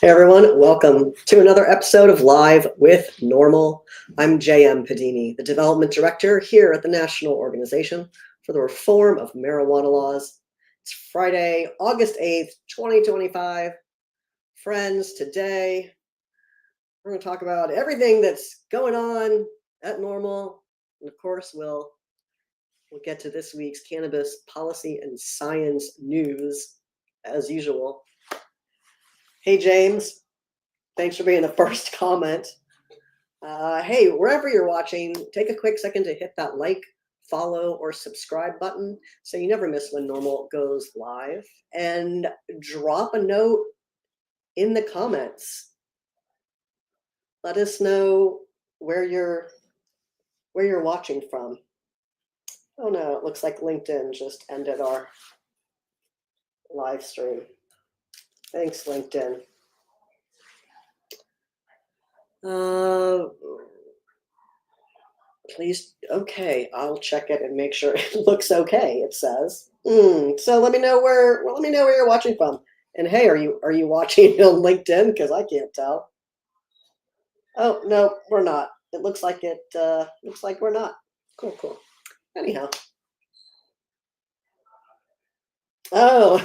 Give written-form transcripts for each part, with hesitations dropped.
Hey everyone, welcome to another episode of Live with NORML. I'm J.M. Padini, the Development Director here at the National Organization for the Reform of Marijuana Laws. It's Friday, August 8th, 2025. Friends, today we're going to talk about everything that's going on at NORML. And of course, we'll get to this week's cannabis policy and science news as usual. Hey, James. Thanks for being the first comment. Hey, wherever you're watching, take a quick second to hit that like, follow, or subscribe button so you never miss when NORML goes live. And drop a note in the comments. Let us know where you're watching from. Oh no, it looks like LinkedIn just ended our live stream. Thanks, LinkedIn. Please, okay, I'll check it and make sure it looks okay, it says. So let me know where you're watching from. And hey, are you watching on LinkedIn? Because I can't tell. Oh no, we're not. It looks like we're not. Cool. Anyhow. Oh,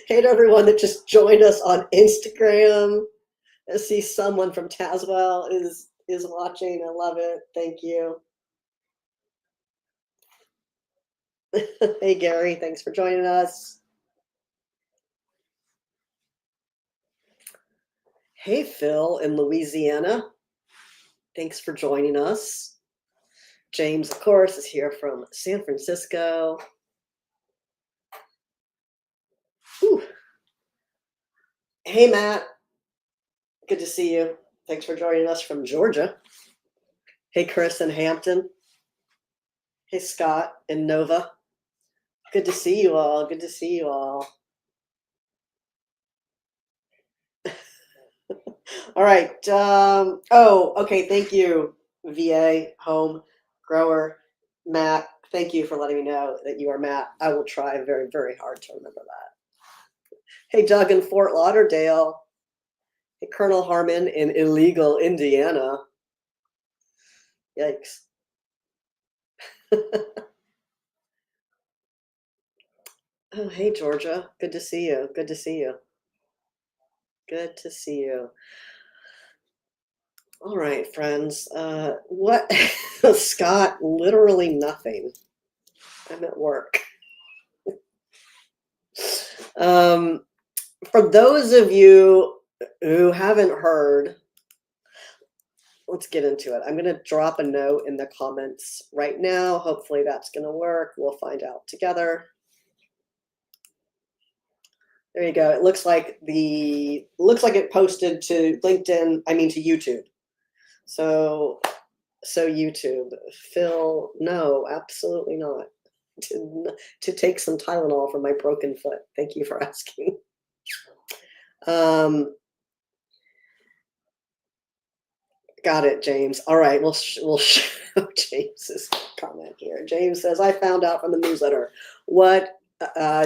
hey to everyone that just joined us on Instagram. I see someone from Tazewell is watching. I love it. Thank you. Hey Gary, thanks for joining us. Hey Phil in Louisiana, thanks for joining us. James, of course, is here from San Francisco. Whew. Hey Matt, good to see you. Thanks for joining us from Georgia. Hey Chris in Hampton. Hey Scott in Nova. Good to see you all. Good to see you all. All right. Okay. Thank you, VA home grower Matt. Thank you for letting me know that you are Matt. I will try very, very hard to remember that. Hey, Doug in Fort Lauderdale. Hey, Colonel Harmon in illegal Indiana. Yikes. Oh, hey, Georgia. Good to see you. Good to see you. Good to see you. All right, friends. What? Scott, literally nothing. I'm at work. For those of you who haven't heard, let's get into it. I'm going to drop a note in the comments right now. Hopefully that's going to work. We'll find out together. There you go. It looks like it posted to LinkedIn, to YouTube. So YouTube, Phil, no, absolutely not. To take some Tylenol for my broken foot. Thank you for asking. Got it, James. All right, we'll show James's comment here. James says, I found out from the newsletter. What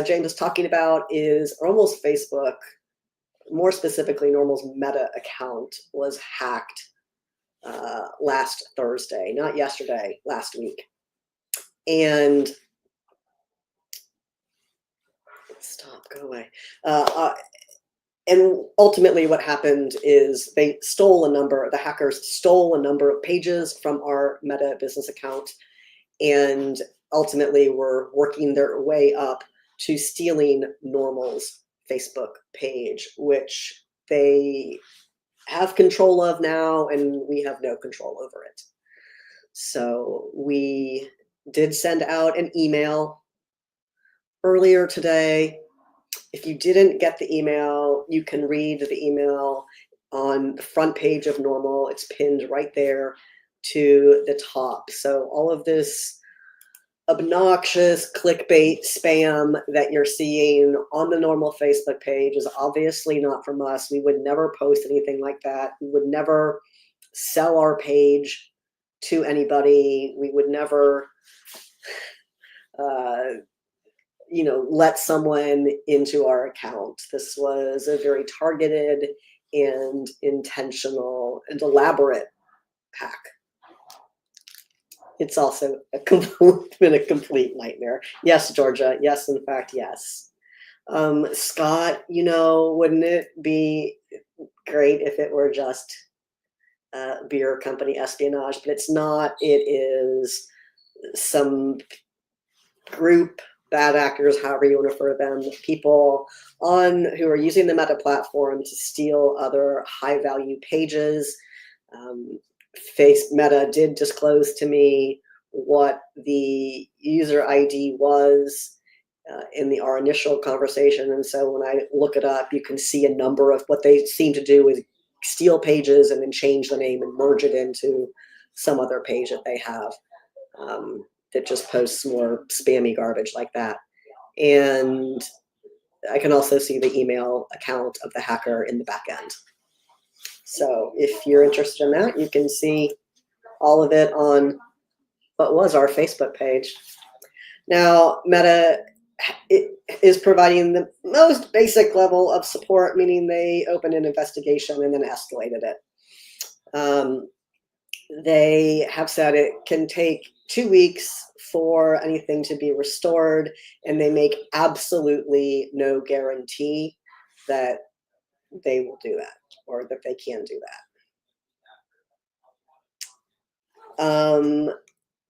James is talking about is NORML's Facebook, more specifically NORML's Meta account, was hacked last Thursday, not yesterday, last week. And stop, go away. And ultimately what happened is the hackers stole a number of pages from our Meta business account and ultimately were working their way up to stealing NORML's Facebook page, which they have control of now and we have no control over it. So we did send out an email earlier today. If you didn't get the email, you can read the email on the front page of NORML. It's pinned right there to the top. So all of this obnoxious clickbait spam that you're seeing on the NORML Facebook page is obviously not from us. We would never post anything like that. We would never sell our page to anybody. We would never let someone into our account. This was a very targeted and intentional and elaborate hack. It's also been a complete nightmare. Yes, Georgia. Yes, in fact, yes. Scott, wouldn't it be great if it were just beer company espionage? But it's not. It is some group, bad actors, however you want to refer to them, people who are using the Meta platform to steal other high value pages. Meta did disclose to me what the user ID was in our initial conversation. And so when I look it up, you can see a number of what they seem to do is steal pages and then change the name and merge it into some other page that they have that just posts more spammy garbage like that. And I can also see the email account of the hacker in the back end. So if you're interested in that, you can see all of it on what was our Facebook page. Now, Meta is providing the most basic level of support, meaning they opened an investigation and then escalated it. They have said it can take 2 weeks for anything to be restored, and they make absolutely no guarantee that they will do that or that they can do that.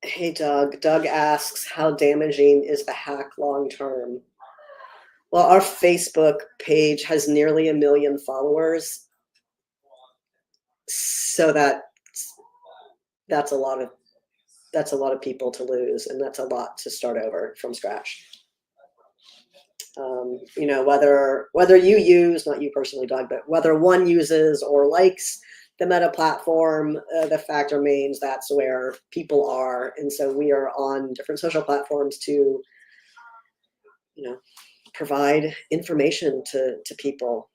Hey, Doug. Doug asks, how damaging is the hack long term? Well, our Facebook page has nearly 1 million followers, so that's a lot of people to lose, and that's a lot to start over from scratch. Whether you use, not you personally, Doug, but whether one uses or likes the Meta platform, the fact remains that's where people are. And so we are on different social platforms to, provide information to people.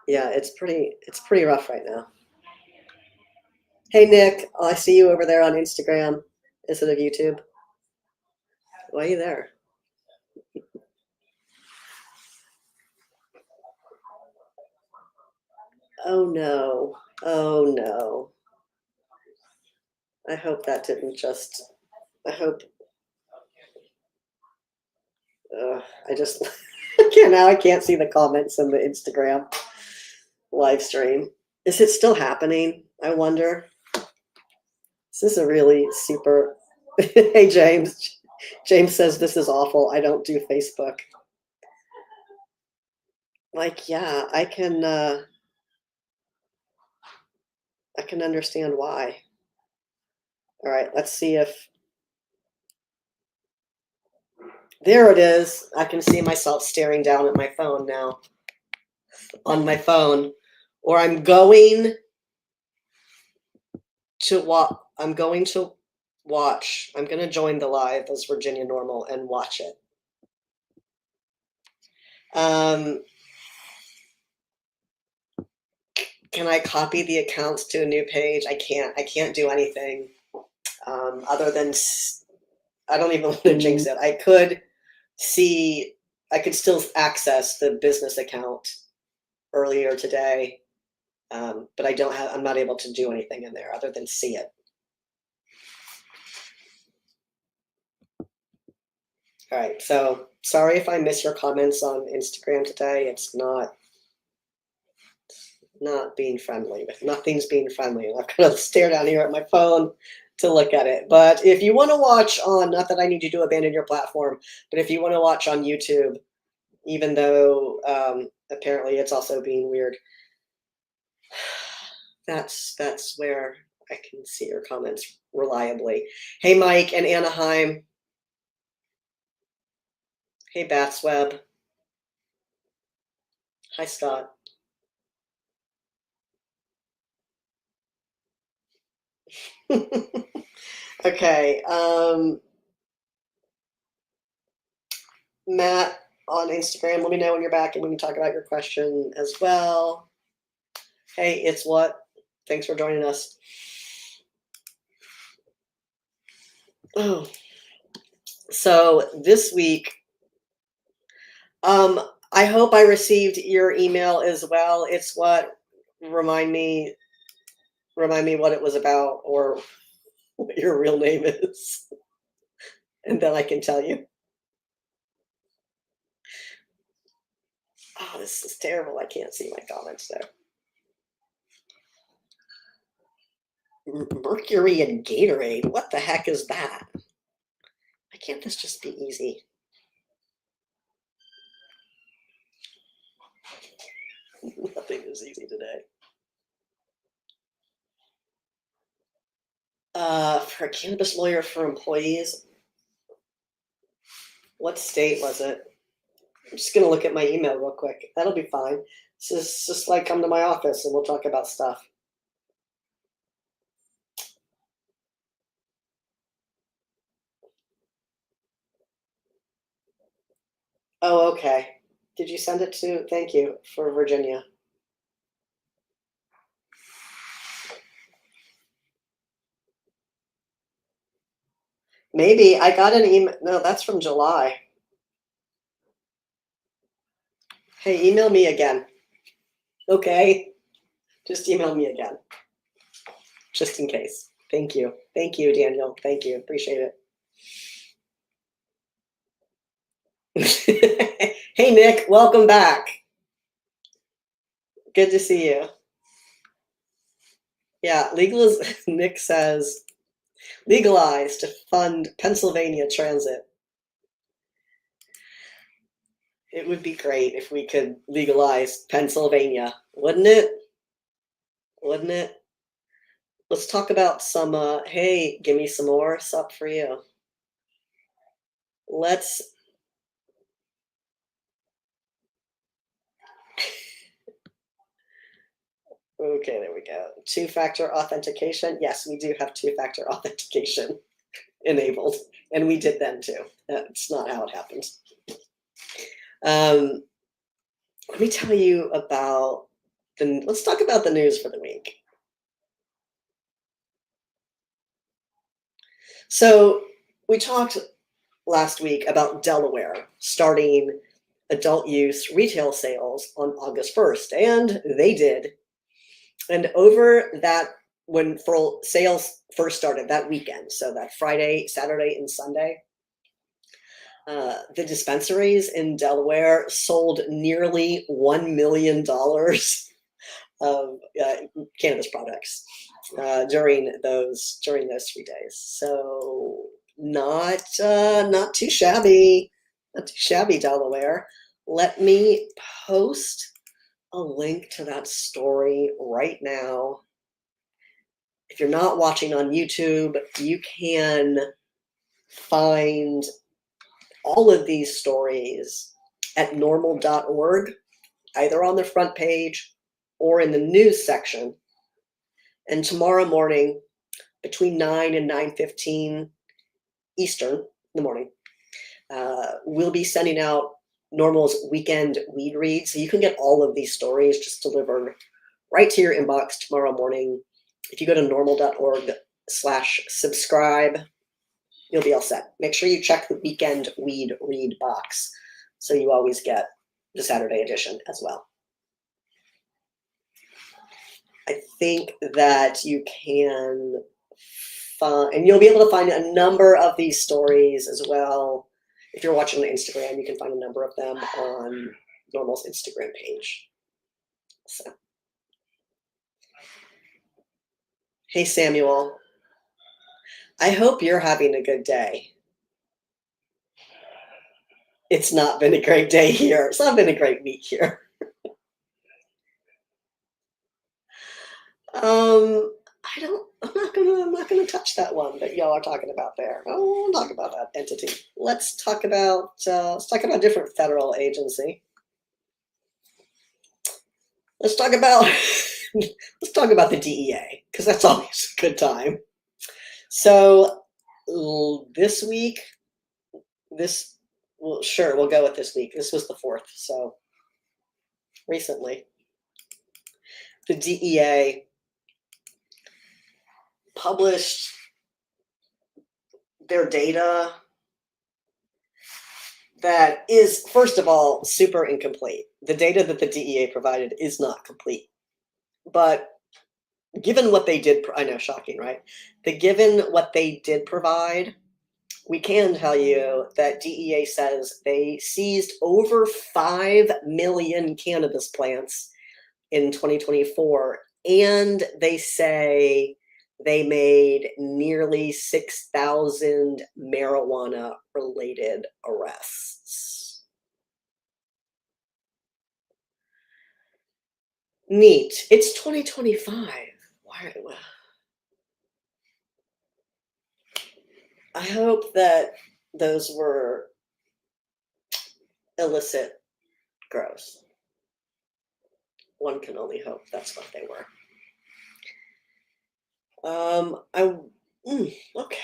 Yeah, it's pretty rough right now. Hey, Nick, I see you over there on Instagram instead of YouTube. Why are you there? Oh no. Oh no. I hope that didn't just, I hope, I can't see the comments in the Instagram live stream. Is it still happening? I wonder. This is a really super, hey, James. James says this is awful. I don't do Facebook. Like, yeah, I can understand why. All right, let's see if, there it is. I can see myself staring down at my phone now, on my phone, or I'm going to watch. I'm going to join the live as Virginia NORML and watch it. Can I copy the accounts to a new page? I can't do anything other than, I don't even want to jinx it. I could still access the business account earlier today, but I'm not able to do anything in there other than see it. All right, so sorry if I miss your comments on Instagram today. It's not being friendly. Nothing's being friendly. I'm not gonna stare down here at my phone to look at it. But if you want to watch on, not that I need you to abandon your platform, but if you want to watch on YouTube, even though apparently it's also being weird, that's where I can see your comments reliably. Hey, Mike and Anaheim. Hey, Batsweb. Hi, Scott. Okay. Matt on Instagram, let me know when you're back and we can talk about your question as well. Hey, it's what? Thanks for joining us. Oh, so this week, I hope I received your email as well. It's what remind me what it was about or what your real name is, and then I can tell you. Oh, this is terrible. I can't see my comments there. Mercury and Gatorade. What the heck is that? Why can't this just be easy? Nothing is easy today. For a cannabis lawyer for employees, what state was it? I'm just gonna look at my email real quick. That'll be fine. This is just like come to my office and we'll talk about stuff. Oh, okay. Did you send it to? Thank you for Virginia. Maybe I got an email. No, that's from July. Hey, email me again. Okay. Just email me again. Just in case. Thank you. Thank you, Daniel. Thank you. Appreciate it. Hey, Nick. Welcome back. Good to see you. Yeah, Nick says, legalize to fund Pennsylvania transit. It would be great if we could legalize Pennsylvania, wouldn't it? Wouldn't it? Let's talk about some, hey, give me some more, sup for you. Let's, okay, there we go. Two-factor authentication. Yes, we do have two-factor authentication enabled, and we did then too. That's not how it happens. Let me tell you about let's talk about the news for the week. So we talked last week about Delaware starting adult use retail sales on August 1st, and they did. And over that, when sales first started that weekend, so that Friday, Saturday, and Sunday, the dispensaries in Delaware sold nearly $1 million of cannabis products during those 3 days. So not too shabby, Delaware. Let me post a link to that story right now. If you're not watching on YouTube, you can find all of these stories at NORML.org, either on the front page or in the news section. And tomorrow morning, between 9 and 9:15 Eastern in the morning, we'll be sending out NORML's weekend weed read. So you can get all of these stories just delivered right to your inbox tomorrow morning. If you go to NORML.org/subscribe, you'll be all set. Make sure you check the weekend weed read box so you always get the Saturday edition as well. I think that you can find, and you'll be able to find a number of these stories as well. If you're watching on Instagram, you can find a number of them on NORML's Instagram page. So, hey, Samuel. I hope you're having a good day. It's not been a great day here. It's not been a great week here. I'm not gonna touch that one that y'all are talking about there. I won't talk about that entity. Let's talk about a different federal agency. Let's talk about the DEA, because that's always a good time. So this week, sure, we'll go with this week. This was the 4th, so recently, the DEA published their data that is, first of all, super incomplete. The data that the DEA provided is not complete. But given what they did, I know, shocking, right? Given what they did provide, we can tell you that DEA says they seized over 5 million cannabis plants in 2024, and they say they made nearly 6,000 marijuana-related arrests. Neat. It's 2025. Why? I hope that those were illicit grows. One can only hope that's what they were. Okay.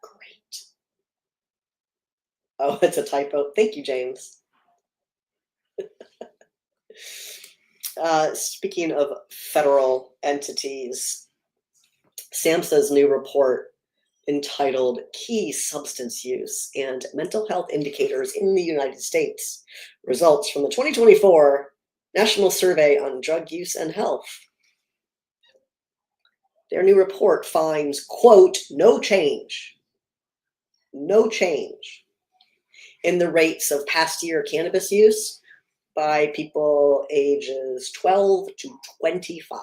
Great. Oh, it's a typo. Thank you, James. Speaking of federal entities, SAMHSA's new report entitled Key Substance Use and Mental Health Indicators in the United States, results from the 2024 National Survey on Drug Use and Health. Their new report finds, quote, no change in the rates of past year cannabis use by people ages 12 to 25.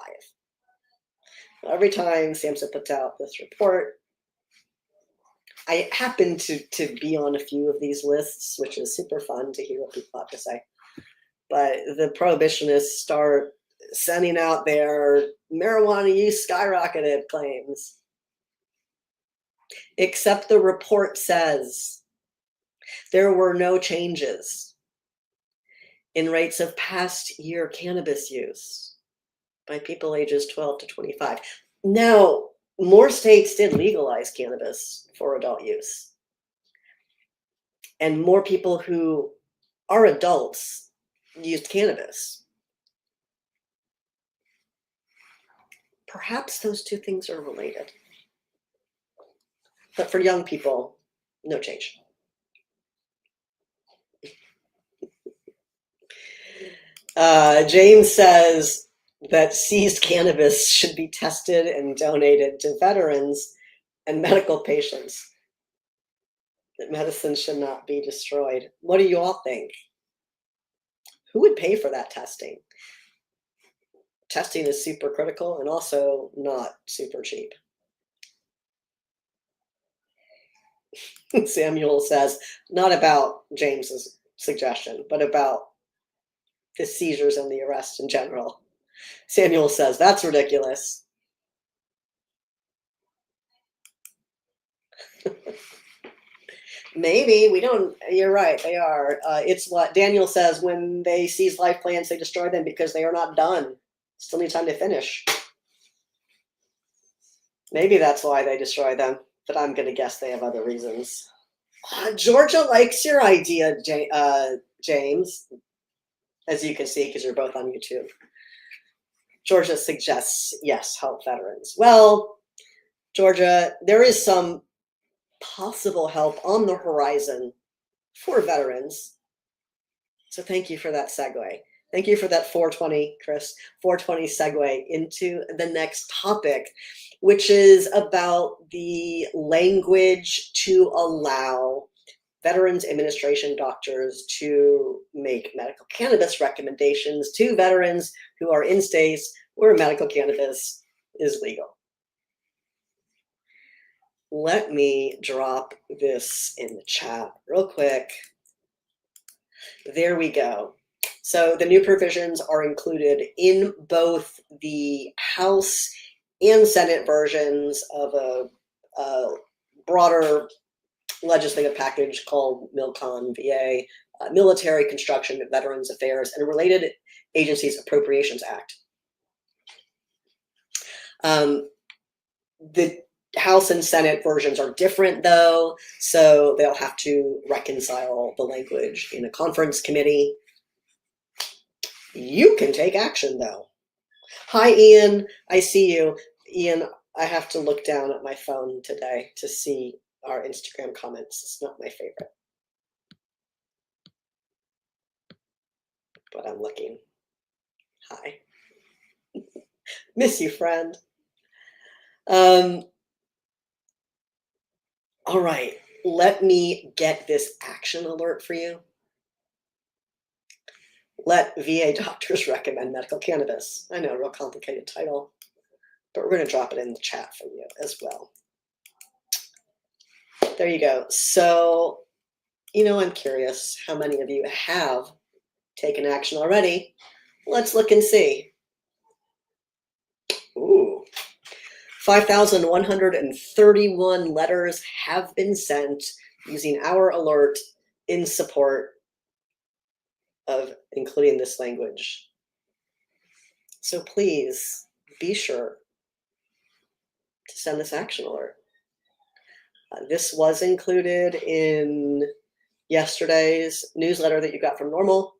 Every time SAMHSA puts out this report, I happen to be on a few of these lists, which is super fun to hear what people have to say. But the prohibitionists start sending out their marijuana use skyrocketed claims. Except the report says there were no changes in rates of past year cannabis use by people ages 12 to 25. Now, more states did legalize cannabis for adult use. And more people who are adults used cannabis. Perhaps those two things are related. But for young people, no change. James says that seized cannabis should be tested and donated to veterans and medical patients. That medicine should not be destroyed. What do you all think? Who would pay for that testing? Testing is super critical and also not super cheap. Samuel says, not about James's suggestion, but about the seizures and the arrest in general. Samuel says, that's ridiculous. Maybe, we don't, you're right, they are. It's what Daniel says, when they seize life plants, they destroy them because they are not done. Still need time to finish. Maybe that's why they destroy them, but I'm going to guess they have other reasons. Georgia likes your idea, James, as you can see, because you're both on YouTube. Georgia suggests, yes, help veterans. Well, Georgia, there is some possible help on the horizon for veterans. So thank you for that segue. Thank you for that 420, Chris, 420 segue into the next topic, which is about the language to allow Veterans Administration doctors to make medical cannabis recommendations to veterans who are in states where medical cannabis is legal. Let me drop this in the chat real quick. There we go. So the new provisions are included in both the House and Senate versions of a broader legislative package called MILCON VA, Military Construction Veterans Affairs, and Related Agencies Appropriations Act. The House and Senate versions are different, though, so they'll have to reconcile the language in a conference committee. You can take action, though. Hi, Ian. I see you. Ian, I have to look down at my phone today to see our Instagram comments. It's not my favorite. but I'm looking. Hi. Miss you, friend. All right, let me get this action alert for you. Let VA doctors recommend medical cannabis. I know, real complicated title, but we're going to drop it in the chat for you as well. There you go. So, I'm curious how many of you have taken action already. Let's look and see. Ooh, 5,131 letters have been sent using our alert in support of including this language. So please be sure to send this action alert. This was included in yesterday's newsletter that you got from NORML.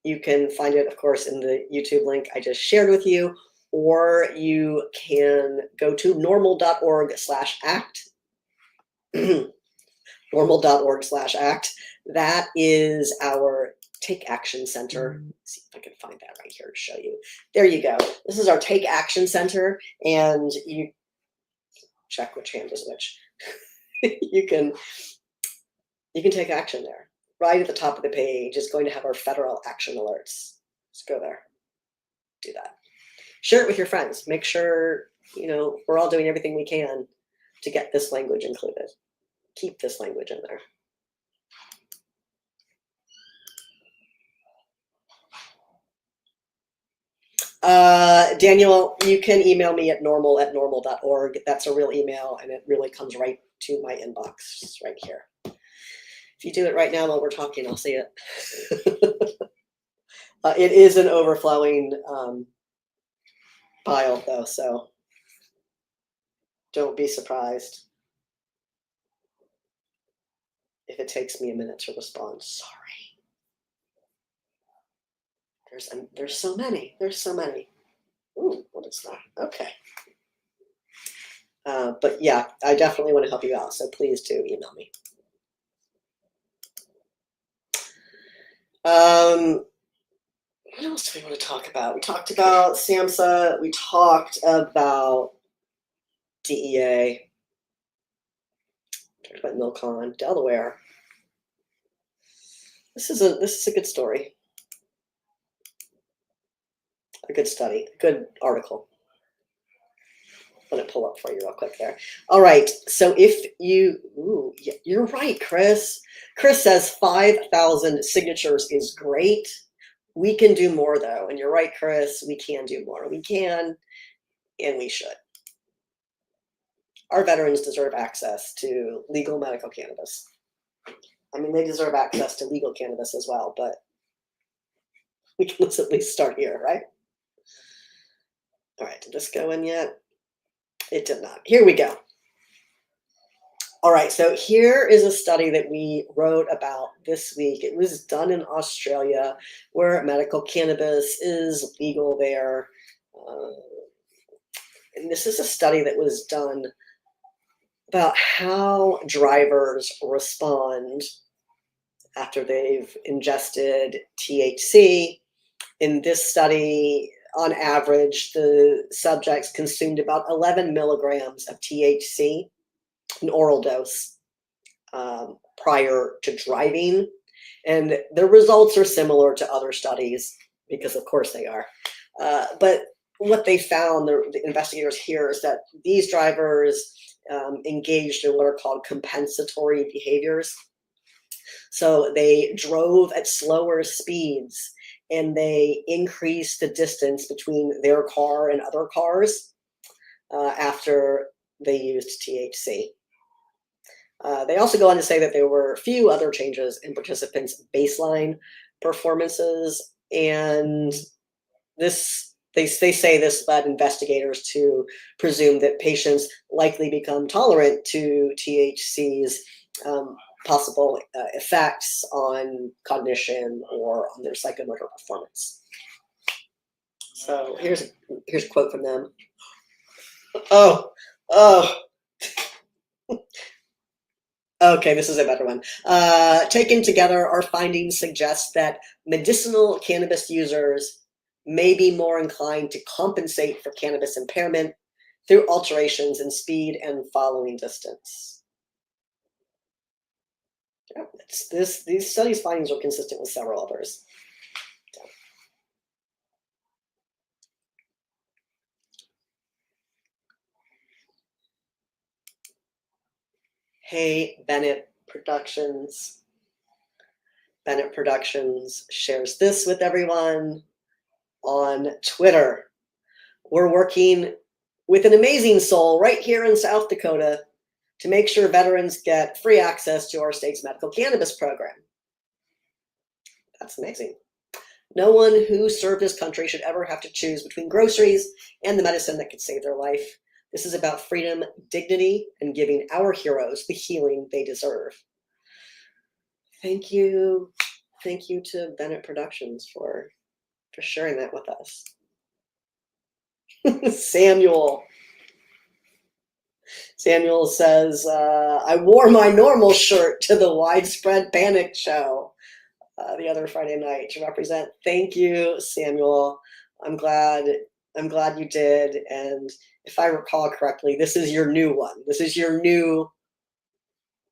You can find it, of course, in the YouTube link I just shared with you, or you can go to norml.org/act. norml.org/act. That is our Take Action Center. Let's see if I can find that right here to show you. There you go. This is our Take Action Center, and you check which hand is which. you can take action there. Right at the top of the page is going to have our federal action alerts. Just go there. Do that. Share it with your friends. Make sure, we're all doing everything we can to get this language included. Keep this language in there. Daniel, you can email me at norml@norml.org. That's a real email, and it really comes right to my inbox right here. If you do it right now while we're talking, I'll see it. It is an overflowing pile, though, so don't be surprised if it takes me a minute to respond. Sorry. There's so many. There's so many. Ooh, what is that? Okay. But yeah, I definitely want to help you out, so please do email me. What else do we want to talk about? We talked about SAMHSA. We talked about DEA. Talked about MilCon, Delaware. This is a good story. A good study, a good article. Let it pull up for you real quick there. All right, so if you, you're right, Chris. Chris says 5,000 signatures is great. We can do more, though, and you're right, Chris. We can do more. We can, and we should. Our veterans deserve access to legal medical cannabis. I mean, they deserve access to legal cannabis as well, but we can let's at least start here, right? All right, did this go in yet? It did not. Here we go. All right, so here is a study that we wrote about this week. It was done in Australia, where medical cannabis is legal there. And this is a study that was done about how drivers respond after they've ingested THC. In this study, on average, the subjects consumed about 11 milligrams of THC, an oral dose, prior to driving. And the results are similar to other studies, because of course they are. But what they found, the investigators here, is that these drivers engaged in what are called compensatory behaviors. So they drove at slower speeds, and they increased the distance between their car and other cars after they used THC. They also go on to say that there were a few other changes in participants' baseline performances, and they say this led investigators to presume that patients likely become tolerant to THC's possible effects on cognition or on their psychomotor performance. So here's a quote from them. Oh. Okay, this is a better one. Taken together, our findings suggest that medicinal cannabis users may be more inclined to compensate for cannabis impairment through alterations in speed and following distance. Yeah, these studies' findings are consistent with several others. Hey, Bennett Productions. Bennett Productions shares this with everyone on Twitter. We're working with an amazing soul right here in South Dakota to make sure veterans get free access to our state's medical cannabis program. That's amazing. No one who served this country should ever have to choose between groceries and the medicine that could save their life. This is about freedom, dignity, and giving our heroes the healing they deserve. Thank you. Thank you to Bennett Productions for sharing that with us. Samuel says, I wore my NORML shirt to the Widespread Panic show the other Friday night to represent. Thank you, Samuel. I'm glad you did. And if I recall correctly, this is your new one. This is your new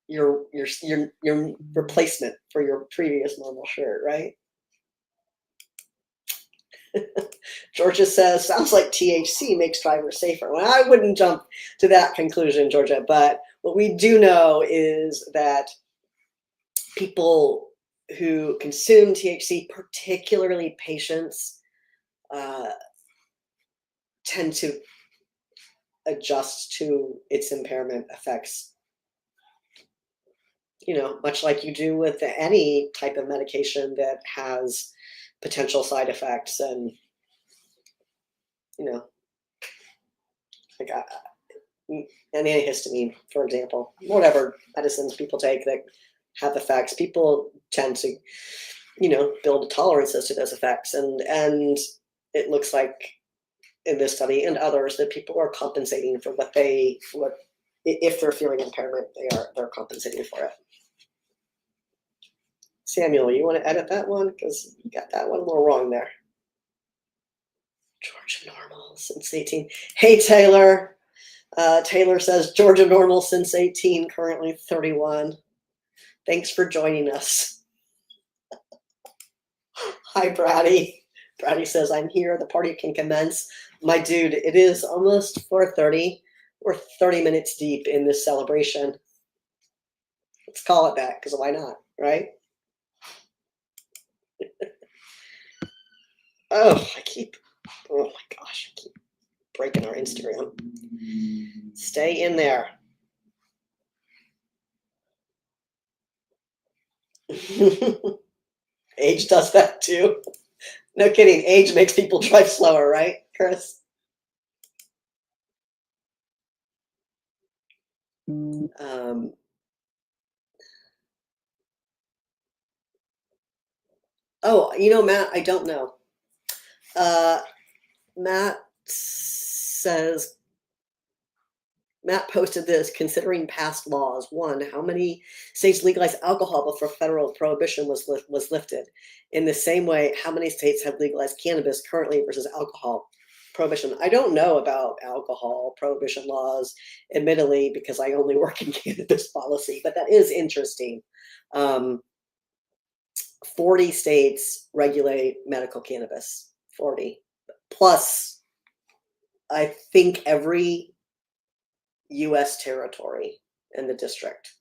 your replacement for your previous NORML shirt, right? Georgia says, sounds like THC makes drivers safer. Well, I wouldn't jump to that conclusion, Georgia, but what we do know is that people who consume THC, particularly patients, tend to adjust to its impairment effects. You know, much like you do with any type of medication that has potential side effects, and you know, like an antihistamine, for example, whatever medicines people take that have effects, people tend to, you know, build tolerances to those effects, and it looks like in this study and others that people are compensating for what if they're feeling impairment, they're compensating for it. Samuel, you want to edit that one because you got that one a little wrong there. Georgia NORML since 18. Hey, Taylor. Taylor says Georgia NORML since 18, currently 31. Thanks for joining us. Hi, Brady. Brady says, I'm here. The party can commence. My dude, it is almost 4:30. We're 30 minutes deep in this celebration. Let's call it that, because why not, right? Oh my gosh, I keep breaking our Instagram. Stay in there. Age does that too. No kidding. Age makes people drive slower, right, Chris? Oh, you know, Matt, I don't know. Matt posted this, considering past laws. One, how many states legalized alcohol before federal prohibition was lifted? In the same way, how many states have legalized cannabis currently versus alcohol prohibition? I don't know about alcohol prohibition laws, admittedly, because I only work in cannabis policy, but that is interesting. 40 states regulate medical cannabis, 40. Plus, I think every US territory in the district.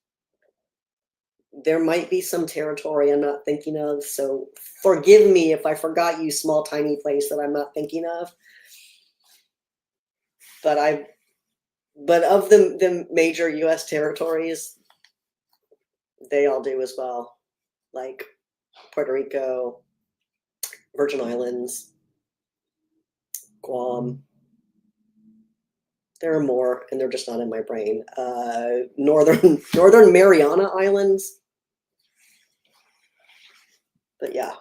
There might be some territory I'm not thinking of, so forgive me if I forgot you, small tiny place that I'm not thinking of. But of the major US territories, they all do as well. Like Puerto Rico, Virgin Islands, Guam. There are more, and they're just not in my brain. Northern Mariana Islands. But yeah,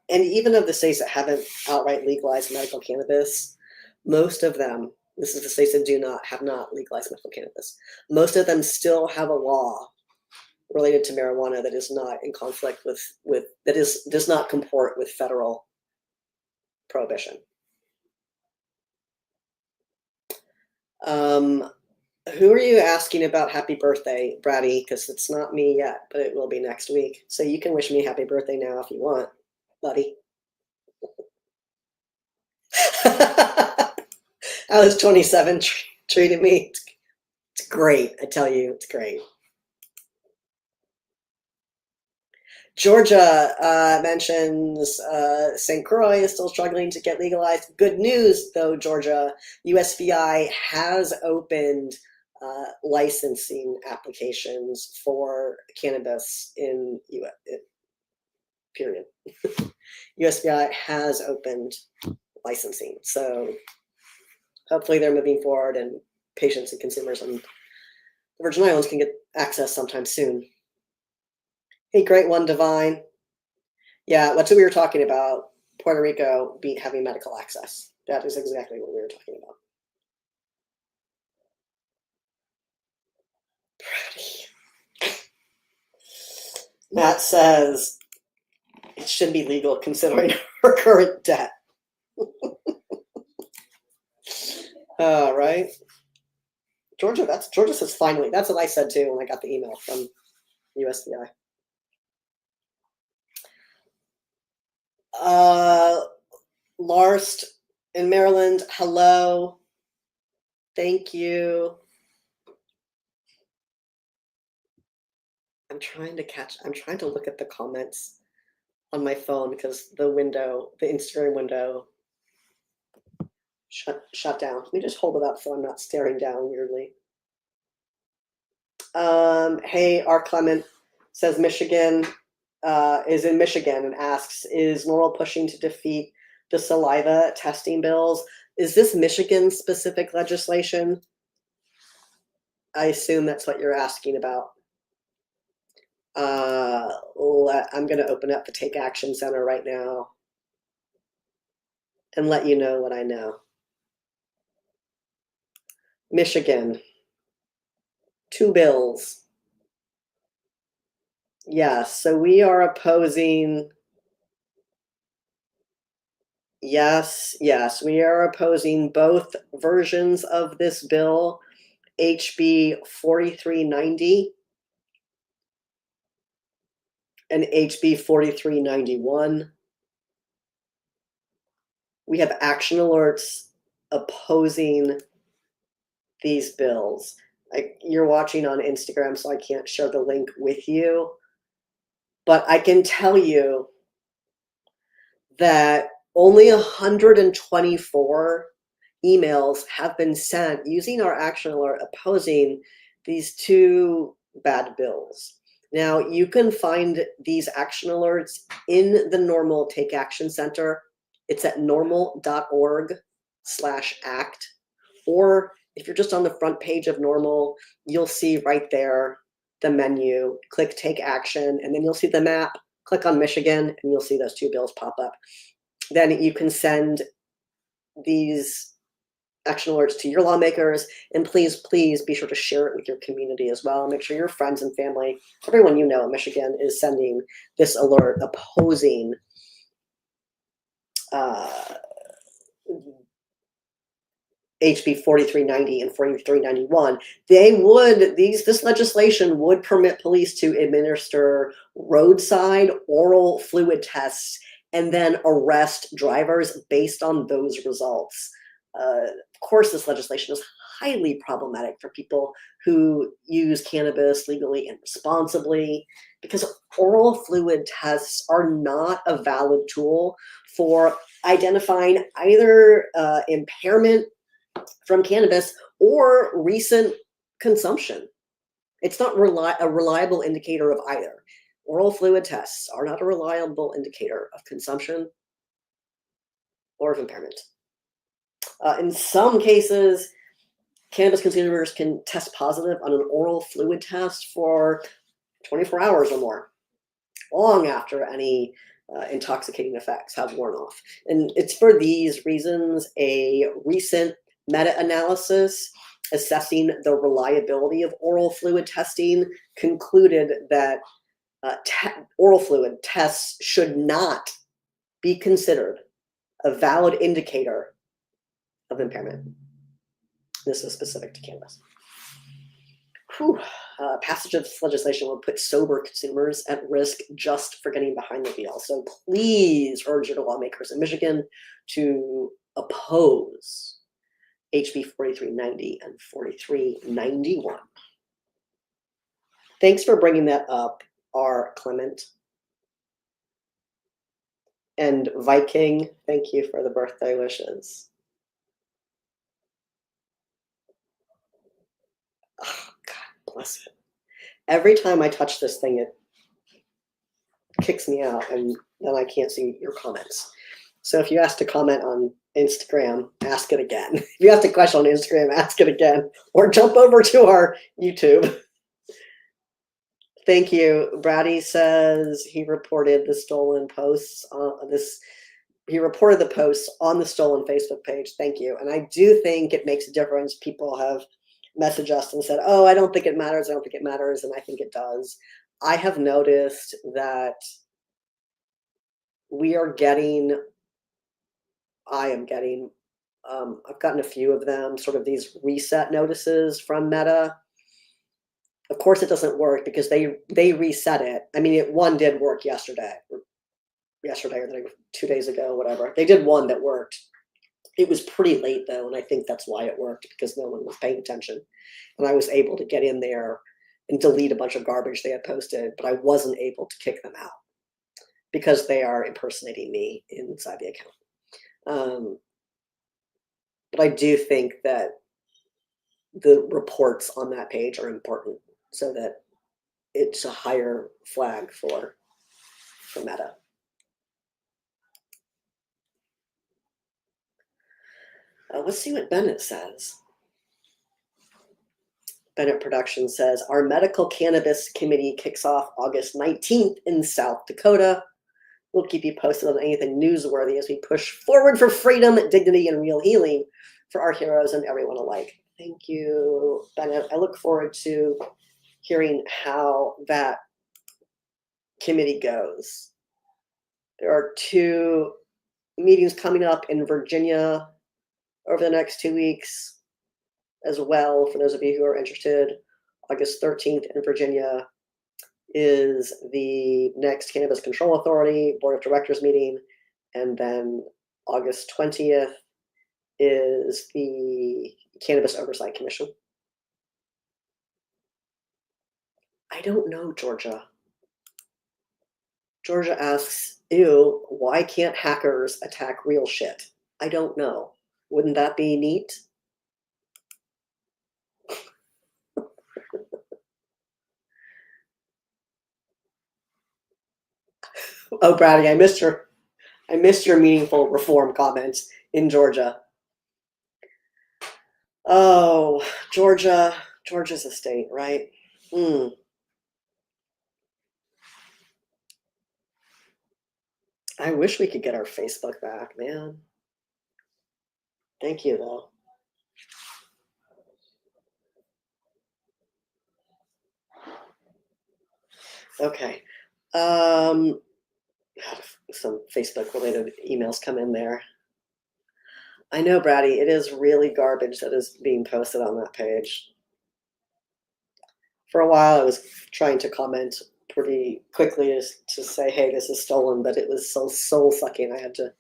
and even of the states that haven't outright legalized medical cannabis, most of them This is the states that have not legalized medical cannabis. Most of them still have a law related to marijuana that is not in conflict does not comport with federal prohibition. Who are you asking about happy birthday, Brady? Because it's not me yet, but it will be next week. So you can wish me happy birthday now if you want, buddy. I was 27 treating me. It's great. I tell you, it's great. Georgia mentions St. Croix is still struggling to get legalized. Good news, though, Georgia. USVI has opened licensing applications for cannabis in period. USVI has opened licensing. So hopefully they're moving forward and patients and consumers on the Virgin Islands can get access sometime soon. Hey, great one, Divine. Yeah, that's what we were talking about. Puerto Rico having medical access. That is exactly what we were talking about. Matt says it should be legal considering her current debt. Right. Georgia says finally. That's what I said too when I got the email from USDI. Larst in Maryland, hello. Thank you. I'm trying to look at the comments on my phone because the Instagram window shut down. Let me just hold it up so I'm not staring down weirdly. Hey, R. Clement says Michigan is in Michigan and asks, is NORML pushing to defeat the saliva testing bills? Is this Michigan specific legislation? I assume that's what you're asking about. I'm going to open up the Take Action Center right now and let you know what I know. Michigan, 2 bills. Yes, so we are opposing. Yes, we are opposing both versions of this bill, HB 4390 and HB 4391. We have action alerts opposing these bills. You're watching on Instagram, so I can't share the link with you. But I can tell you that only 124 emails have been sent using our action alert opposing these 2 bad bills. Now, you can find these action alerts in the NORML Take Action Center. It's at norml.org/act. Or if you're just on the front page of NORML, you'll see right there the menu. Click Take Action, and then you'll see the map. Click on Michigan, and you'll see those 2 bills pop up. Then you can send these action alerts to your lawmakers, and please be sure to share it with your community as well. Make sure your friends and family, everyone you know in Michigan, is sending this alert opposing HB 4390 and 4391. This legislation would permit police to administer roadside oral fluid tests and then arrest drivers based on those results. Of course, this legislation is highly problematic for people who use cannabis legally and responsibly, because oral fluid tests are not a valid tool for identifying either impairment from cannabis or recent consumption. It's not a reliable indicator of either. Oral fluid tests are not a reliable indicator of consumption or of impairment. In some cases, cannabis consumers can test positive on an oral fluid test for 24 hours or more, long after any intoxicating effects have worn off. And it's for these reasons a recent meta-analysis assessing the reliability of oral fluid testing concluded that oral fluid tests should not be considered a valid indicator of impairment. This is specific to cannabis. Passage of this legislation will put sober consumers at risk just for getting behind the wheel. So please urge your lawmakers in Michigan to oppose HB 4390 and 4391. Thanks for bringing that up, R. Clement. And Viking, thank you for the birthday wishes. Oh, God bless it. Every time I touch this thing, it kicks me out, and then I can't see your comments. So if you ask to comment on Instagram, ask it again. If you ask a question on Instagram, ask it again, or jump over to our YouTube. Thank you. Brady says he reported the stolen posts. He reported the posts on the stolen Facebook page. Thank you. And I do think it makes a difference. People have messaged us and said, oh, I don't think it matters. I don't think it matters. And I think it does. I have noticed that I've gotten a few of them, sort of these reset notices from Meta. Of course, it doesn't work because they reset it. I mean, one did work yesterday or 2 days ago, whatever. They did one that worked. It was pretty late though, and I think that's why it worked, because no one was paying attention. And I was able to get in there and delete a bunch of garbage they had posted, but I wasn't able to kick them out because they are impersonating me inside the account. But I do think that the reports on that page are important so that it's a higher flag for Meta. Let's see what Bennett says. Bennett Productions says, our medical cannabis committee kicks off August 19th in South Dakota. We'll keep you posted on anything newsworthy as we push forward for freedom, dignity, and real healing for our heroes and everyone alike. Thank you, Bennett. I look forward to hearing how that committee goes. There are 2 meetings coming up in Virginia over the next 2 weeks as well, for those of you who are interested. August 13th in Virginia is the next Cannabis Control Authority Board of Directors meeting, and then August 20th is the Cannabis Oversight Commission. I don't know, Georgia. Georgia asks, ew, why can't hackers attack real shit? I don't know. Wouldn't that be neat? Oh, Brady, I missed your meaningful reform comments in Georgia. Oh, Georgia's a state, right? I wish we could get our Facebook back, man. Thank you, though. Okay. Some Facebook-related emails come in there. I know, Brady, it is really garbage that is being posted on that page. For a while, I was trying to comment pretty quickly to say, hey, this is stolen, but it was so soul-sucking. I had to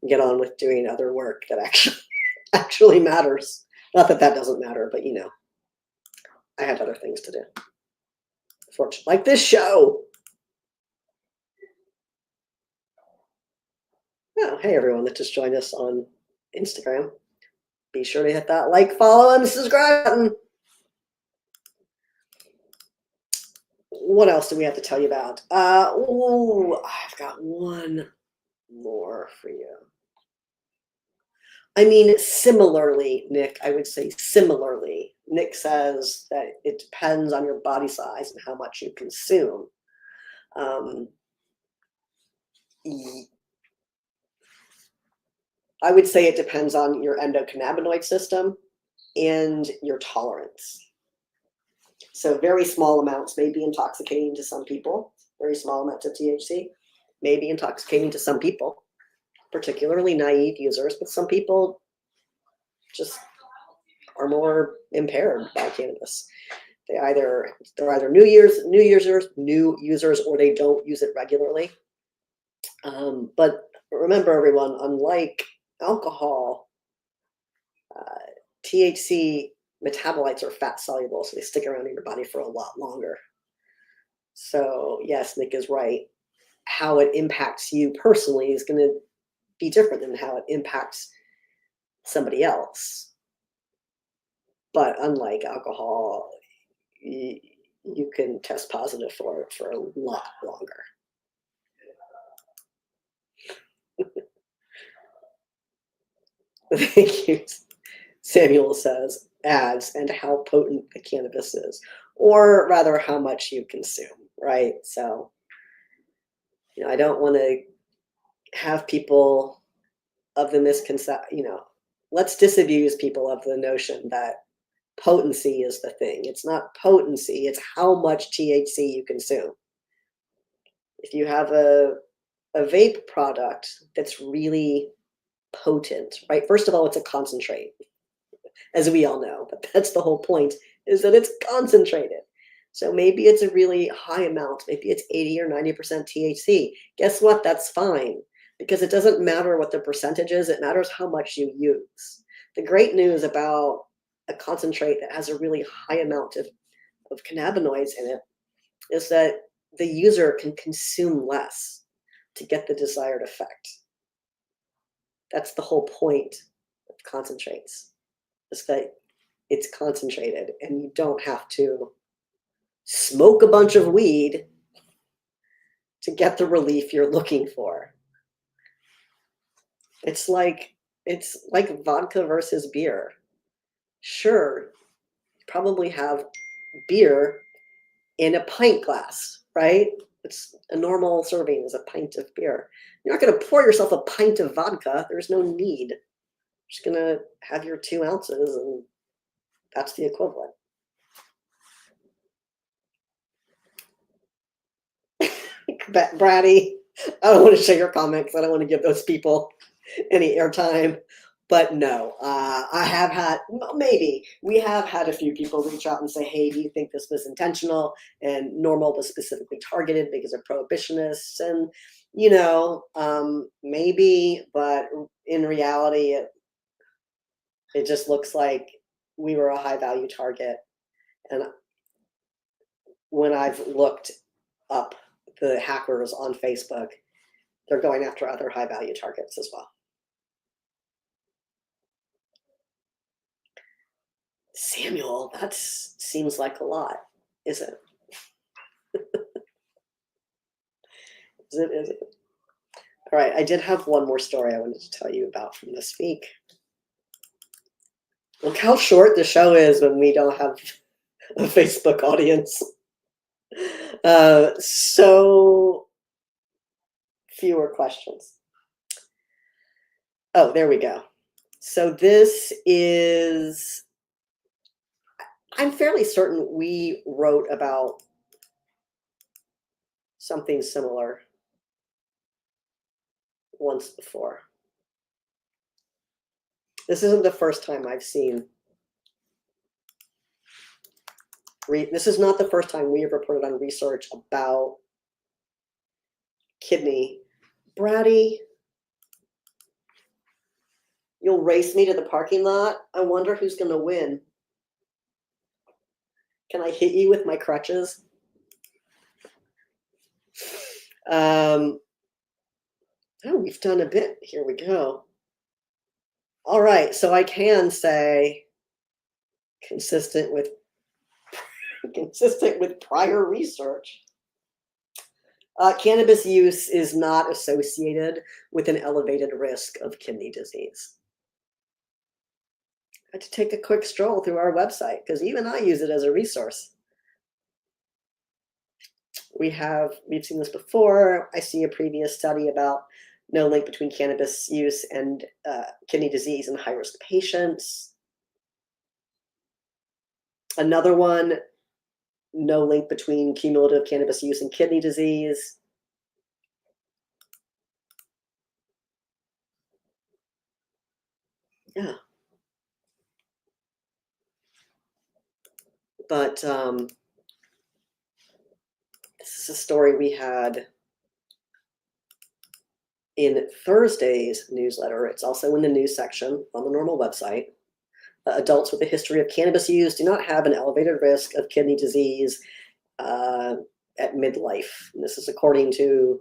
get on with doing other work that actually matters. Not that doesn't matter, but I have other things to do. Fortunately, like this show. Oh, hey everyone that just joined us on Instagram. Be sure to hit that like, follow, and subscribe button. What else do we have to tell you about? I've got one more for you. I mean, similarly, Nick, I would say similarly. Nick says that it depends on your body size and how much you consume. I would say it depends on your endocannabinoid system and your tolerance. So very small amounts may be intoxicating to some people. Very small amounts of THC may be intoxicating to some people, particularly naive users, but some people just are more impaired by cannabis. They're either new users, or they don't use it regularly. But remember, everyone, unlike alcohol, THC metabolites are fat soluble, so they stick around in your body for a lot longer. So yes, Nick is right. How it impacts you personally is going to be different than how it impacts somebody else. But unlike alcohol, you can test positive for it for a lot longer. Thank you. Samuel adds, and how potent the cannabis is, or rather how much you consume, right? So, I don't want to have people of the misconception, let's disabuse people of the notion that potency is the thing. It's not potency, it's how much THC you consume. If you have a vape product that's really potent, right? First of all, it's a concentrate, as we all know, but that's the whole point, is that it's concentrated. So maybe it's a really high amount, maybe it's 80 or 90% THC. Guess what? That's fine, because it doesn't matter what the percentage is, it matters how much you use. The great news about a concentrate that has a really high amount of cannabinoids in it is that the user can consume less to get the desired effect. That's the whole point of concentrates, is that it's concentrated and you don't have to smoke a bunch of weed to get the relief you're looking for. It's like vodka versus beer. Sure, you probably have beer in a pint glass, right? It's a normal serving is a pint of beer. You're not going to pour yourself a pint of vodka. There's no need. You're just going to have your 2 ounces, and that's the equivalent. Bratty, I don't want to show your comment because I don't want to give those people any airtime. But no, I have had, maybe, we have had a few people reach out and say, hey, do you think this was intentional? And NORML was specifically targeted because of prohibitionists. And, maybe, but in reality, it just looks like we were a high value target. And when I've looked up the hackers on Facebook, they're going after other high value targets as well. Samuel, that seems like a lot, is it? Is it? All right, I did have one more story I wanted to tell you about from this week. Look how short the show is when we don't have a Facebook audience. So fewer questions. Oh, there we go. So this is, I'm fairly certain we wrote about something similar once before. This isn't the first time I've seen, this is not the first time we have reported on research about kidney. Bratty, you'll race me to the parking lot? I wonder who's going to win. Can I hit you with my crutches? Oh, we've done a bit. Here we go. All right, so I can say consistent with prior research. Cannabis use is not associated with an elevated risk of kidney disease. I had to take a quick stroll through our website because even I use it as a resource. We've seen this before. I see a previous study about No link between cannabis use and kidney disease in high-risk patients. Another one, no link between cumulative cannabis use and kidney disease. Yeah. But this is a story we had in Thursday's newsletter. It's also in the news section on the NORML website. Adults with a history of cannabis use do not have an elevated risk of kidney disease at midlife. And this is according to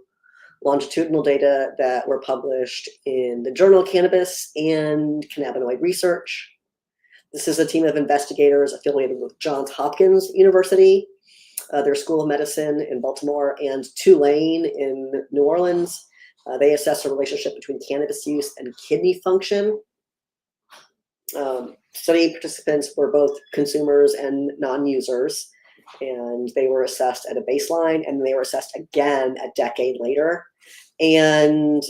longitudinal data that were published in the journal Cannabis and Cannabinoid Research. This is a team of investigators affiliated with Johns Hopkins University, their School of Medicine in Baltimore, and Tulane in New Orleans. They assess a relationship between cannabis use and kidney function. Study participants were both consumers and non-users, and they were assessed at a baseline, and they were assessed again a decade later. And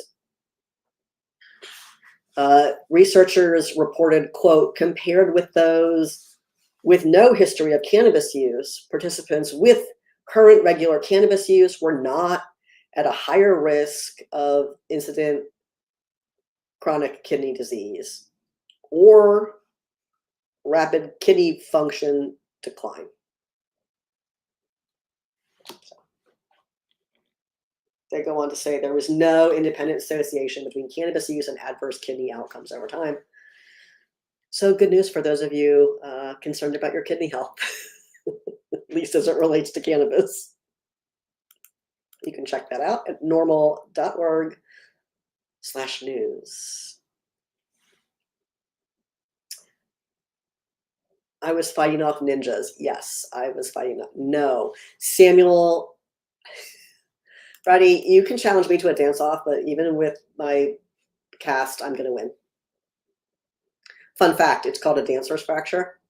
researchers reported, quote, compared with those with no history of cannabis use, participants with current regular cannabis use were not at a higher risk of incident chronic kidney disease or rapid kidney function decline. They go on to say there was no independent association between cannabis use and adverse kidney outcomes over time. So good news for those of you concerned about your kidney health, at least as it relates to cannabis. You can check that out at norml.org/news. I was fighting off ninjas. Yes, I was fighting off. No. Samuel, Freddie, you can challenge me to a dance-off, but even with my cast, I'm going to win. Fun fact, it's called a dancer's fracture.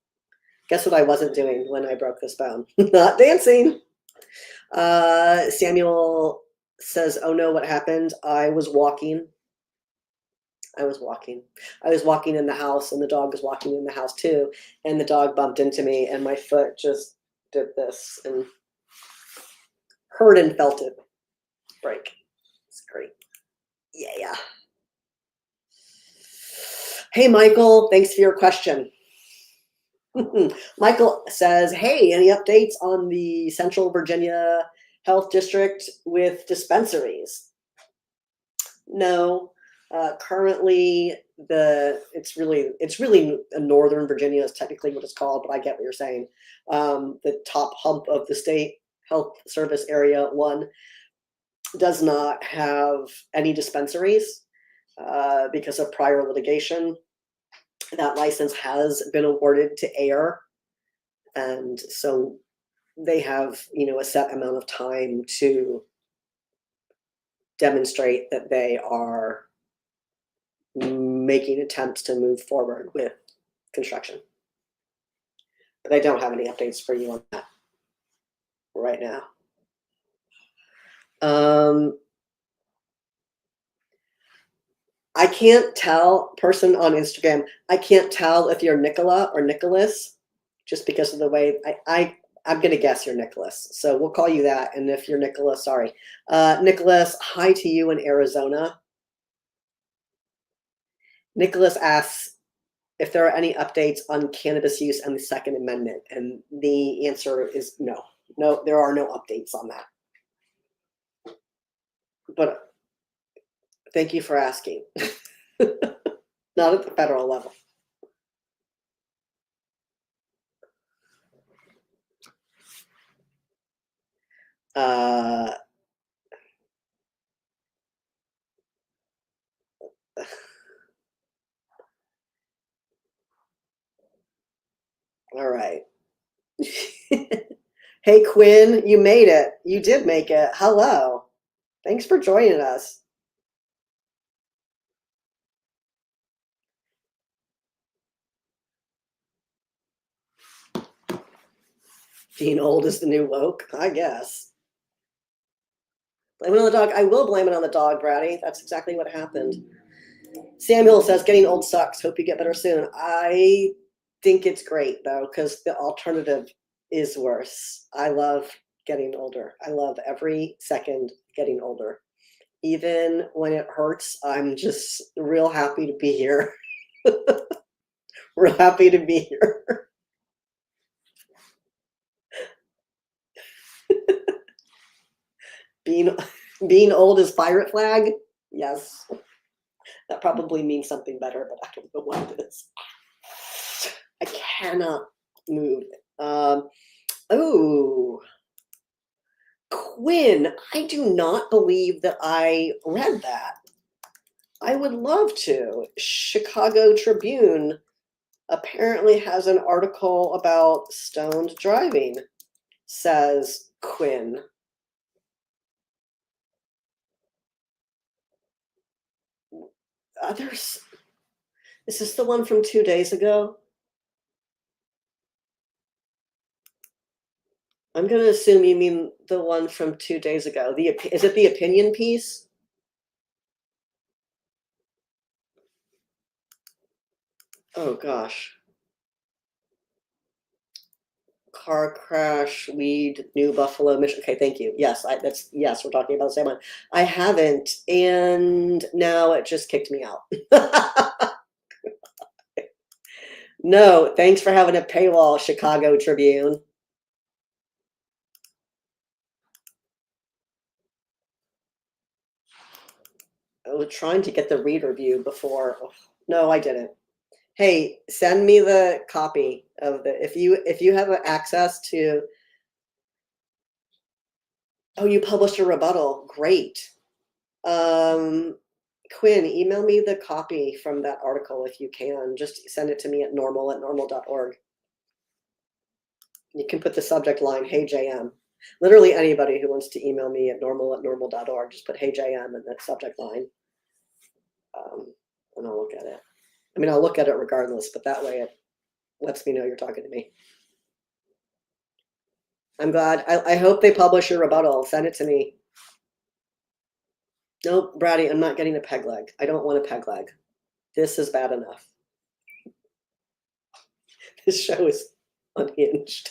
Guess what I wasn't doing when I broke this bone? Not dancing. Samuel says, oh no, what happened? I was walking in the house, and the dog was walking in the house too, and the dog bumped into me, and my foot just did this and heard and felt it break. It's great. Yeah. Hey, Michael, thanks for your question. Michael says, hey, any updates on the Central Virginia Health District with dispensaries? No. Currently, it's really Northern Virginia is technically what it's called, but I get what you're saying. The top hump of the state health service area 1 does not have any dispensaries because of prior litigation. That license has been awarded to AIR, and so they have a set amount of time to demonstrate that they are making attempts to move forward with construction. But I don't have any updates for you on that right now. I can't tell, person on Instagram, I can't tell if you're Nicola or Nicholas just because of the way I'm going to guess you're Nicholas. So we'll call you that. And if you're Nicholas, sorry. Nicholas, hi to you in Arizona. Nicholas asks if there are any updates on cannabis use and the Second Amendment. And the answer is no. No, there are no updates on that. But thank you for asking. Not at the federal level. All right. Hey, Quinn, you made it. You did make it. Hello. Thanks for joining us. Being old is the new woke, I guess. Blame it on the dog. I will blame it on the dog, Bratty. That's exactly what happened. Samuel says, getting old sucks. Hope you get better soon. I think it's great, though, because the alternative is worse. I love getting older. I love every second getting older. Even when it hurts, I'm just real happy to be here. Real happy to be here. Being old is pirate flag? Yes. That probably means something better, but I don't know what it is. I cannot move. Oh, Quinn, I do not believe that I read that. I would love to. Chicago Tribune apparently has an article about stoned driving, says Quinn. Others. Is this the one from 2 days ago? I'm going to assume you mean the one from 2 days ago. Is it the opinion piece? Oh gosh. Car crash, weed, New Buffalo, Michigan. Okay, thank you. Yes, yes, we're talking about the same one. I haven't, and now it just kicked me out. No, thanks for having a paywall, Chicago Tribune. I was trying to get the reader view before. Oh, no, I didn't. Hey, send me the copy of the if you have access to. Oh, you published a rebuttal. Great. Quinn, email me the copy from that article if you can. Just send it to me at normal@normal.org. You can put the subject line, "Hey JM." Literally anybody who wants to email me at normal@normal.org, just put "Hey JM" in the subject line, and I'll look at it. I mean, I'll look at it regardless, but that way it lets me know you're talking to me. I'm glad. I hope they publish your rebuttal. Send it to me. Nope, Bratty, I'm not getting a peg leg. I don't want a peg leg. This is bad enough. This show is unhinged.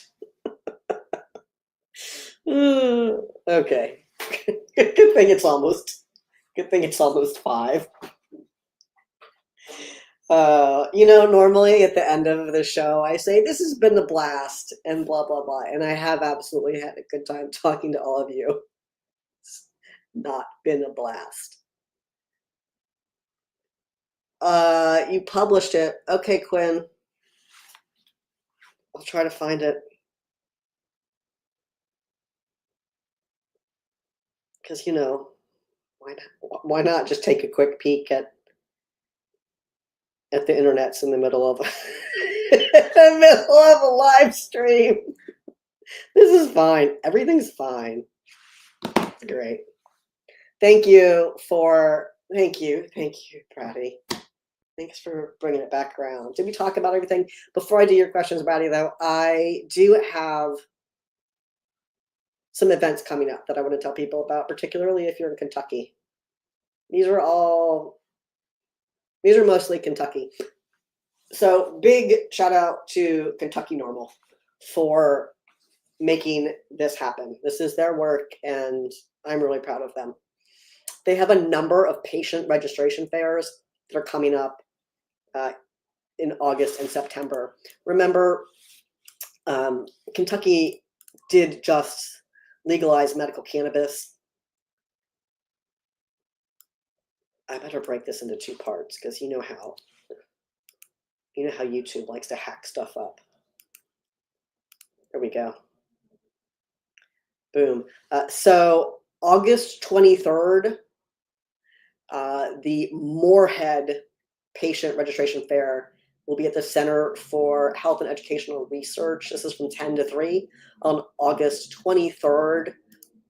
Okay. Good thing it's almost 5. Normally at the end of the show, I say, this has been a blast and blah, blah, blah. And I have absolutely had a good time talking to all of you. It's not been a blast. You published it. Okay, Quinn. I'll try to find it. Because, why not just take a quick peek at the internet's in the middle of a live stream. This is fine. Everything's fine. Great. Thank you, Pratty. Thanks for bringing it back around. Did we talk about everything? Before I do your questions, Bratty, though, I do have some events coming up that I want to tell people about, particularly if you're in Kentucky. These are mostly Kentucky. So big shout out to Kentucky NORML for making this happen. This is their work, and I'm really proud of them. They have a number of patient registration fairs that are coming up in August and September. Remember, Kentucky did just legalize medical cannabis. I better break this into 2 parts because you know how YouTube likes to hack stuff up. There we go. Boom. So August 23rd, the Moorhead Patient Registration Fair will be at the Center for Health and Educational Research. This is from 10 to 3 on August 23rd.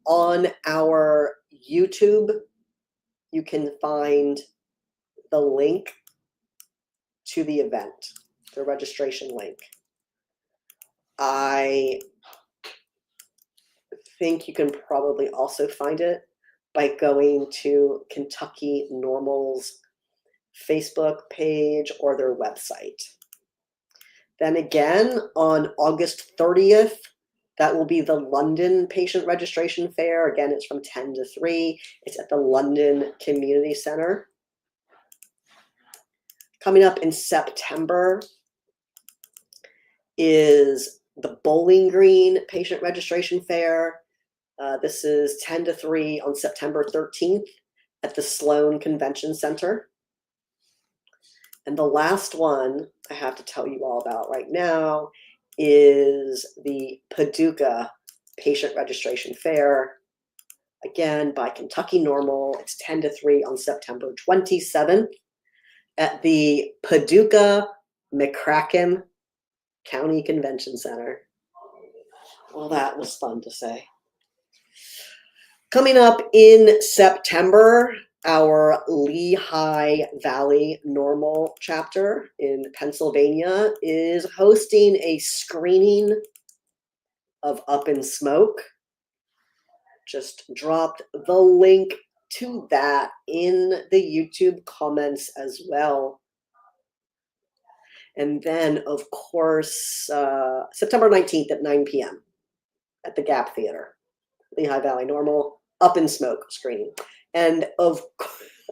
On our YouTube, you can find the link to the event, the registration link. I think you can probably also find it by going to Kentucky NORML's Facebook page or their website. Then again, on August 30th, that will be the London Patient Registration Fair. Again, it's from 10 to 3. It's at the London Community Center. Coming up in September is the Bowling Green Patient Registration Fair. This is 10 to 3 on September 13th at the Sloan Convention Center. And the last one I have to tell you all about right now is the Paducah Patient Registration Fair, again by Kentucky NORML. It's 10 to 3 on September 27th at the Paducah McCracken County Convention Center. Well, that was fun to say. Coming up in September, our Lehigh Valley NORML chapter in Pennsylvania is hosting a screening of Up in Smoke. Just dropped the link to that in the YouTube comments as well. And then, of course, September 19th at 9 p.m. at the Gap Theater, Lehigh Valley NORML Up in Smoke screening. And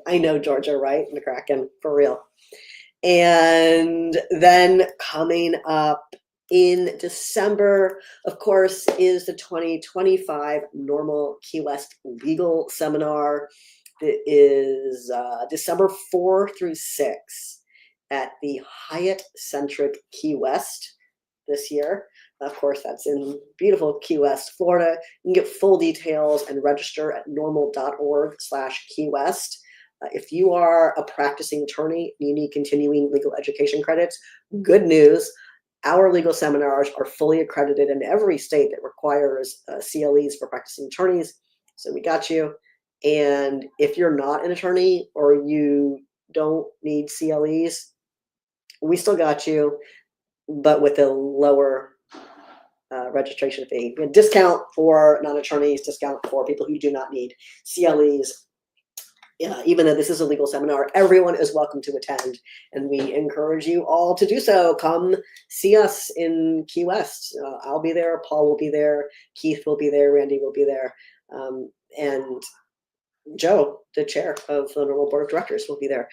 I know Georgia, right? McCracken, for real. And then coming up in December, of course, is the 2025 NORML Key West Legal Seminar. It is December 4 through 6 at the Hyatt Centric Key West this year. Of course, that's in beautiful Key West, Florida. You can get full details and register at norml.org/Key West. If you are a practicing attorney and you need continuing legal education credits, good news. Our legal seminars are fully accredited in every state that requires CLEs for practicing attorneys. So we got you. And if you're not an attorney or you don't need CLEs, we still got you, but with a lower registration fee. A discount for non-attorneys, discount for people who do not need CLEs. Even though this is a legal seminar, everyone is welcome to attend, and we encourage you all to do so. Come see us in Key West. I'll be there, Paul will be there, Keith will be there, Randy will be there, and Joe, the chair of the NORML Board of Directors, will be there.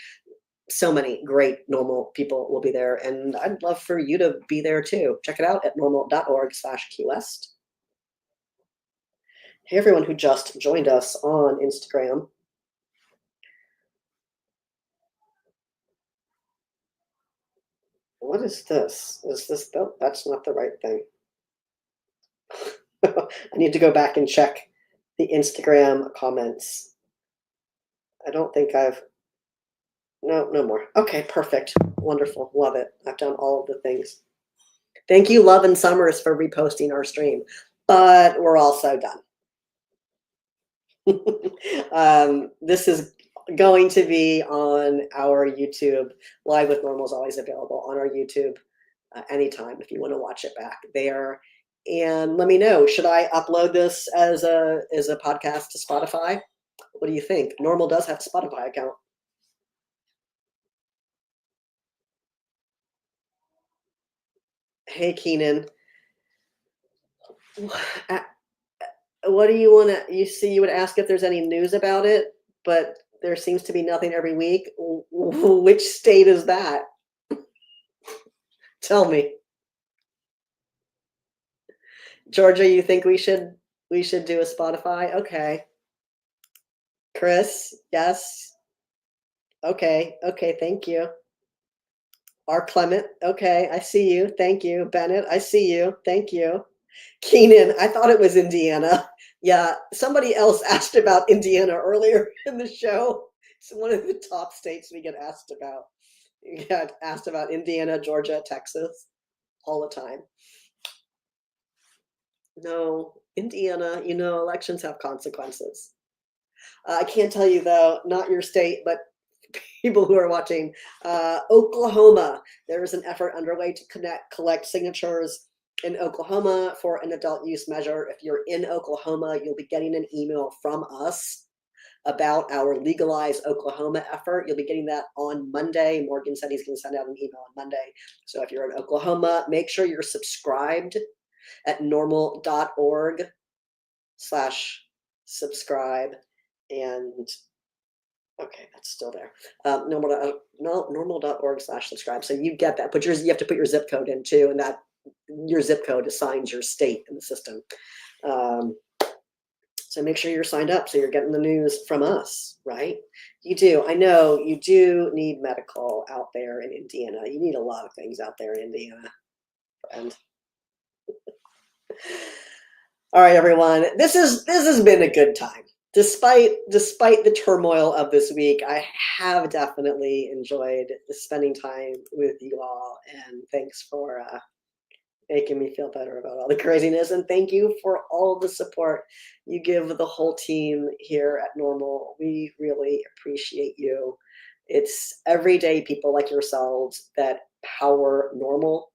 So many great NORML people will be there, and I'd love for you to be there too. Check it out at norml.org/Key West. Hey, everyone who just joined us on Instagram. What is this? Is this, oh, that's not the right thing. I need to go back and check the Instagram comments. I don't think no more. Okay, perfect. Wonderful. Love it. I've done all of the things. Thank you, Love and Summers, for reposting our stream, but we're also done. This is going to be on our YouTube. Live with NORML is always available on our YouTube anytime if you want to watch it back there. And let me know, should I upload this as a podcast to Spotify? What do you think? NORML does have a Spotify account. Hey, Keenan. What do you want to, you see, you would ask if there's any news about it, but there seems to be nothing every week. Which state is that? Tell me. Georgia, you think we should do a Spotify? Okay. Chris, yes. Okay, thank you. R. Clement, okay, I see you. Thank you. Bennett, I see you. Thank you. Keenan, I thought it was Indiana. Yeah, somebody else asked about Indiana earlier in the show. It's one of the top states we get asked about. You get asked about Indiana, Georgia, Texas, all the time. No, Indiana, elections have consequences. I can't tell you, though, not your state, but people who are watching. Oklahoma, there is an effort underway to collect signatures in Oklahoma for an adult use measure. If you're in Oklahoma, you'll be getting an email from us about our Legalize Oklahoma effort. You'll be getting that on Monday. Morgan said he's going to send out an email on Monday. So if you're in Oklahoma, make sure you're subscribed at normal.org/subscribe. And okay, that's still there. Normal.org/subscribe. So you get that. You have to put your zip code in too, and that your zip code assigns your state in the system. So make sure you're signed up so you're getting the news from us, right? You do. I know you do need medical out there in Indiana. You need a lot of things out there in Indiana, friend. All right, everyone. This has been a good time. Despite the turmoil of this week, I have definitely enjoyed spending time with you all, and thanks for making me feel better about all the craziness. And thank you for all the support you give the whole team here at NORML. We really appreciate you. It's everyday people like yourselves that power NORML,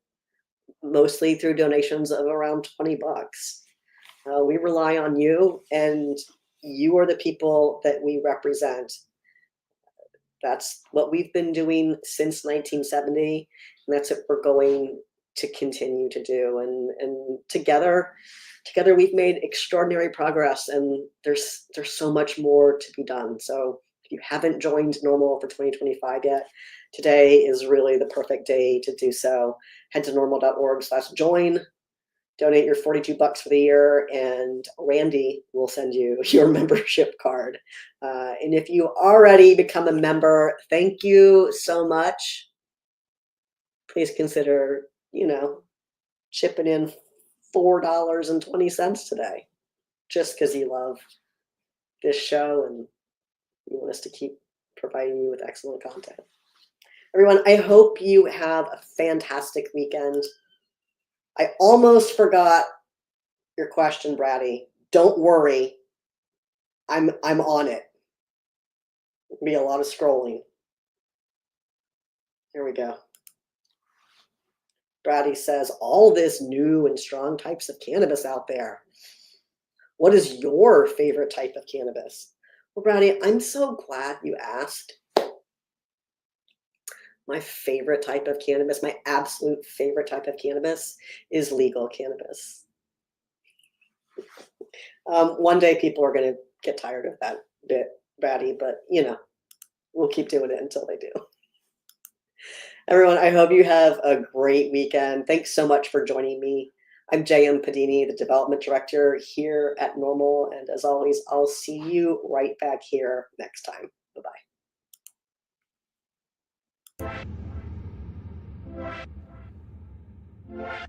mostly through donations of around $20. We rely on you, and you are the people that we represent. That's what we've been doing since 1970, and that's what we're going to continue to do. And together we've made extraordinary progress, and there's so much more to be done. So if you haven't joined NORML for 2025 yet, today is really the perfect day to do so. Head to normal.org/join. Donate your $42 for the year, and Randy will send you your membership card. And if you already become a member, thank you so much. Please consider, chipping in $4.20 today, just because you love this show and you want us to keep providing you with excellent content. Everyone, I hope you have a fantastic weekend. I almost forgot your question, Brady. Don't worry. I'm on it. There'll be a lot of scrolling. Here we go. Brady says, all this new and strong types of cannabis out there. What is your favorite type of cannabis? Well, Brady, I'm so glad you asked. My favorite type of cannabis, my absolute favorite type of cannabis is legal cannabis. One day people are going to get tired of that bit, Brady, but we'll keep doing it until they do. Everyone, I hope you have a great weekend. Thanks so much for joining me. I'm J.M. Padini, the Development Director here at NORML. And as always, I'll see you right back here next time. Bye-bye.